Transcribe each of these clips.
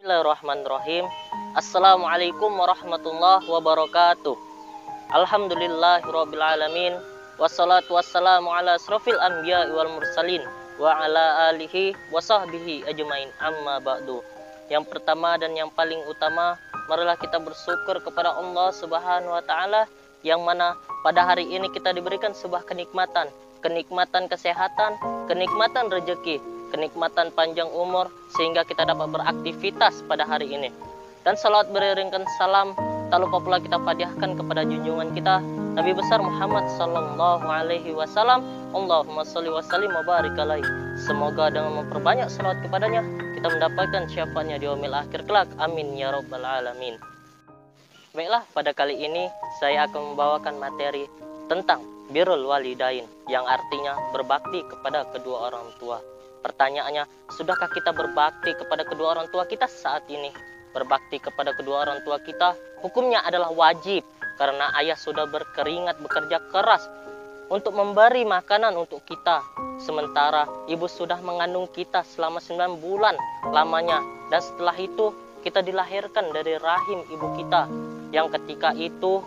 Bismillahirrahmanirrahim. Assalamualaikum warahmatullahi wabarakatuh. Alhamdulillahirrabbilalamin. Wassalatu wassalamu ala asrofil anbiya wal mursalin wa ala alihi wa sahbihi ajmain, amma ba'du. Yang pertama dan yang paling utama, marilah kita bersyukur kepada Allah Subhanahu wa taala yang mana pada hari ini kita diberikan sebuah kenikmatan kesehatan, kenikmatan rezeki, kenikmatan panjang umur, sehingga kita dapat beraktivitas pada hari ini. Dan salawat beriringkan salam tak lupa pula kita hadiahkan kepada junjungan kita Nabi besar Muhammad sallallahu alaihi wasallam. Allahumma sholli wa sallim wa barik alaihi. Semoga dengan memperbanyak salawat kepadanya kita mendapatkan syafaatnya di yaumil akhir kelak. Amin ya rabbal alamin. Baiklah, pada kali ini saya akan membawakan materi tentang birrul walidain, yang artinya berbakti kepada kedua orang tua. Pertanyaannya, sudahkah kita berbakti kepada kedua orang tua kita saat ini? Berbakti kepada kedua orang tua kita hukumnya adalah wajib, karena ayah sudah berkeringat bekerja keras untuk memberi makanan untuk kita, sementara ibu sudah mengandung kita selama 9 bulan lamanya, dan setelah itu kita dilahirkan dari rahim ibu kita, yang ketika itu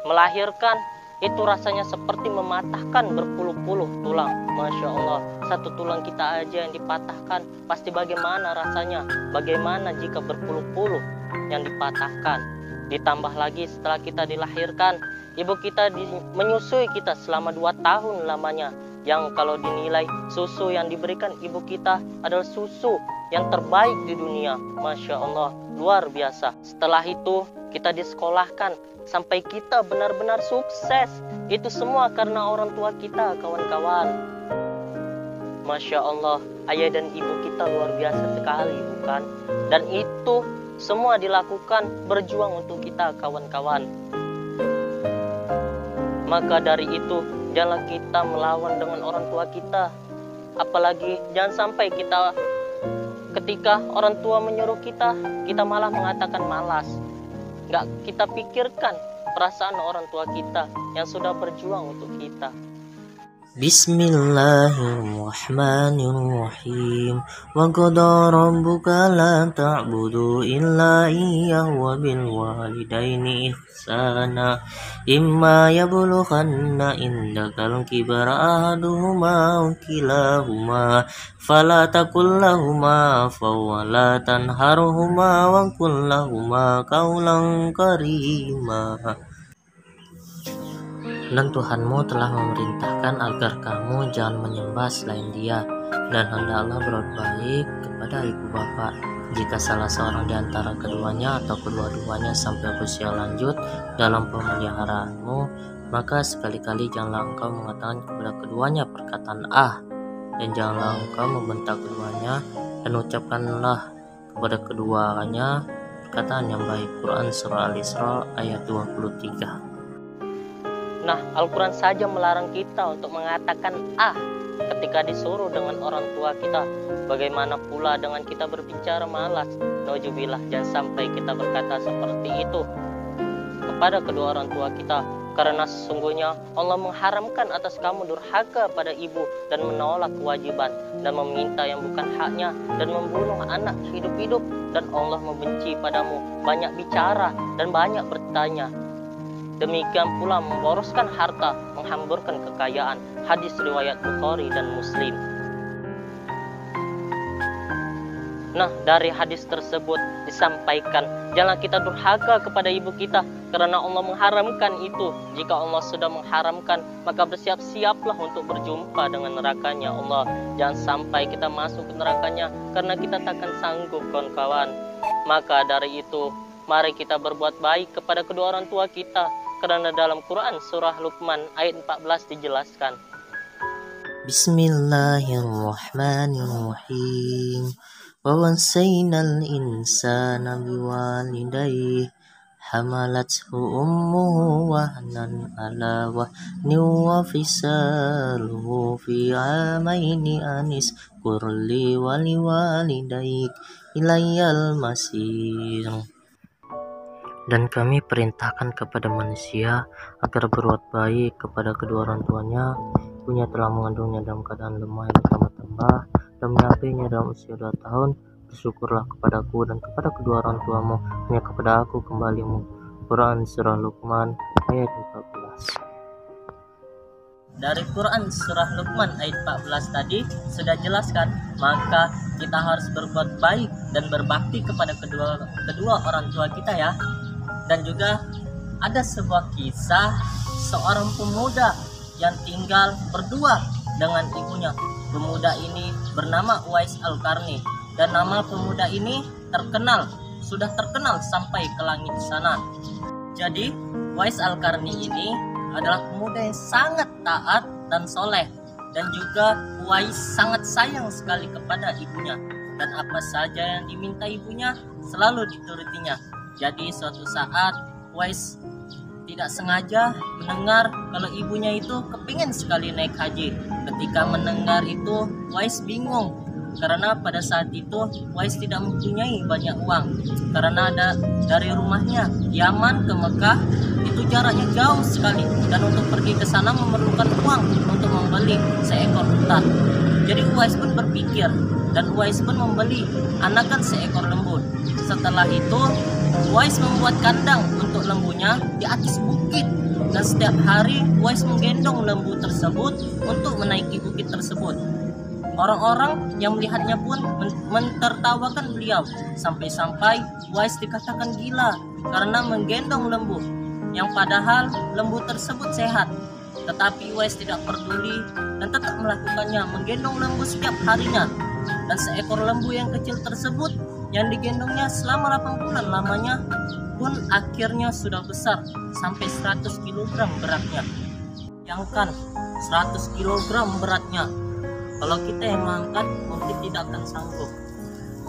melahirkan itu rasanya seperti mematahkan berpuluh-puluh tulang. Masya Allah, satu tulang kita aja yang dipatahkan, pasti bagaimana rasanya, bagaimana jika berpuluh-puluh yang dipatahkan. Ditambah lagi setelah kita dilahirkan, ibu kita menyusui kita selama 2 tahun lamanya, yang kalau dinilai susu yang diberikan ibu kita adalah susu yang terbaik di dunia. Masya Allah, luar biasa. Setelah itu kita disekolahkan sampai kita benar-benar sukses. Itu semua karena orang tua kita, kawan-kawan. Masya Allah, ayah dan ibu kita luar biasa sekali, bukan? Dan itu semua dilakukan berjuang untuk kita, kawan-kawan. Maka dari itu, janganlah kita melawan dengan orang tua kita. Apalagi jangan sampai kita ketika orang tua menyuruh kita malah mengatakan malas. Nggak kita pikirkan perasaan orang tua kita yang sudah berjuang untuk kita. Bismillahirrahmanirrahim. Wa qada rabbuka la ta'budu illa iyyahu wa bil walidaini ihsana. Imma yablughanna indakal kibara ahaduhuma aw kilahuma fala taqul lahumā wa la tanharhumā wa qul lahumā qawlan karīmā. Dan Tuhanmu telah memerintahkan agar kamu jangan menyembah selain Dia, dan hendaklah berbuat baik kepada ibu bapak. Jika salah seorang di antara keduanya atau kedua-duanya sampai usia lanjut dalam pemeliharaanmu, maka sekali-kali janganlah engkau mengatakan kepada keduanya perkataan dan janganlah engkau membentak keduanya, dan ucapkanlah kepada keduanya perkataan yang baik. Quran Surah Al-Isra ayat 23. Nah, Al-Quran saja melarang kita untuk mengatakan ketika disuruh dengan orang tua kita. Bagaimana pula dengan kita berbicara malas? Nauzubillah, jangan sampai kita berkata seperti itu kepada kedua orang tua kita. Karena sesungguhnya Allah mengharamkan atas kamu durhaka pada ibu dan menolak kewajiban dan meminta yang bukan haknya dan membunuh anak hidup-hidup, dan Allah membenci padamu banyak bicara dan banyak bertanya. Demikian pula memboroskan harta, menghamburkan kekayaan. Hadis riwayat Bukhari dan Muslim. Nah, dari hadis tersebut disampaikan, janganlah kita durhaka kepada ibu kita, karena Allah mengharamkan itu. Jika Allah sudah mengharamkan, maka bersiap-siaplah untuk berjumpa dengan nerakanya Allah. Jangan sampai kita masuk ke nerakanya, karena kita takkan sanggup, kawan-kawan. Maka dari itu, mari kita berbuat baik kepada kedua orang tua kita, karena dalam Quran surah Luqman ayat 14 dijelaskan. Bismillahirrahmanirrahim. Wa wasainal insana biwalidayhi hamalathu ummuhu wahnan ala wahnin wa fisaluhu fi amaini anis kurli waliwalidayk ilayyal masir. Dan kami perintahkan kepada manusia agar berbuat baik kepada kedua orang tuanya. Ibunya telah mengandungnya dalam keadaan lemah yang bertambah-tambah dan menyapainya dalam usia 2 tahun bersyukurlah kepadaku dan kepada kedua orang tuamu, hanya kepada aku kembalimu. Quran Surah Luqman ayat 14. Dari Quran Surah Luqman ayat 14 tadi sudah jelaskan, maka kita harus berbuat baik dan berbakti kepada kedua orang tua kita ya. Dan juga ada sebuah kisah seorang pemuda yang tinggal berdua dengan ibunya. Pemuda ini bernama Uwais Al-Qarni, dan nama pemuda ini sudah terkenal sampai ke langit sana. Jadi Uwais Al-Qarni ini adalah pemuda yang sangat taat dan soleh, dan juga Uwais sangat sayang sekali kepada ibunya, dan apa saja yang diminta ibunya selalu diturutinya. Jadi suatu saat Uwais tidak sengaja mendengar kalau ibunya itu kepingin sekali naik haji. Ketika mendengar itu, Uwais bingung karena pada saat itu Uwais tidak mempunyai banyak uang, karena dari rumahnya Yaman ke Mekah itu jaraknya jauh sekali, dan untuk pergi ke sana memerlukan uang untuk membeli seekor unta. Jadi Uwais pun berpikir, dan Uwais pun membeli anakan seekor lembu. Setelah itu Uwais membuat kandang untuk lembunya di atas bukit, dan setiap hari Uwais menggendong lembu tersebut untuk menaiki bukit tersebut. Orang-orang yang melihatnya pun mentertawakan beliau, sampai-sampai Uwais dikatakan gila karena menggendong lembu, yang padahal lembu tersebut sehat. Tetapi Uwais tidak peduli dan tetap melakukannya, menggendong lembu setiap harinya. Dan seekor lembu yang kecil tersebut yang digendongnya selama 8 bulan lamanya pun akhirnya sudah besar sampai 100 kg beratnya. Bayangkan 100 kg beratnya. Kalau kita yang mengangkat mungkin tidak akan sanggup.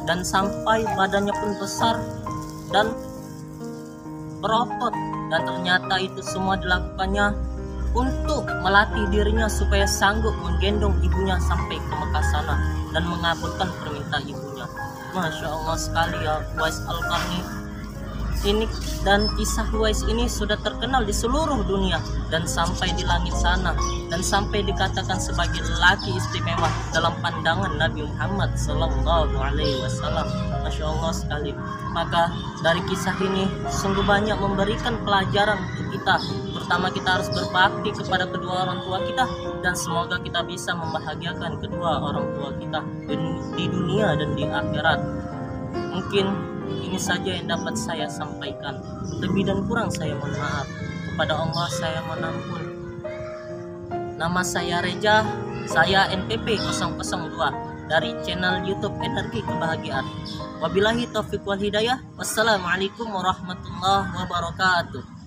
Dan sampai badannya pun besar dan berotot. Dan ternyata itu semua dilakukannya untuk melatih dirinya supaya sanggup menggendong ibunya sampai ke Mekah sana dan mengabulkan permintaan ibunya. Masya Allah sekali ya Uwais Al-Qarni ini, dan kisah Uwais ini sudah terkenal di seluruh dunia dan sampai di langit sana, dan sampai dikatakan sebagai lelaki istimewa dalam pandangan Nabi Muhammad SAW. Masya Allah sekali. Maka dari kisah ini sungguh banyak memberikan pelajaran untuk kita. Pertama, kita harus berbakti kepada kedua orang tua kita, dan semoga kita bisa membahagiakan kedua orang tua kita di dunia dan di akhirat. Mungkin ini saja yang dapat saya sampaikan. Lebih dan kurang saya mohon maaf. Kepada Allah saya mohon ampun. Nama saya Reja, saya NPP 002 dari channel YouTube Energi Kebahagiaan. Wabillahi taufiq wal hidayah. Wassalamualaikum warahmatullahi wabarakatuh.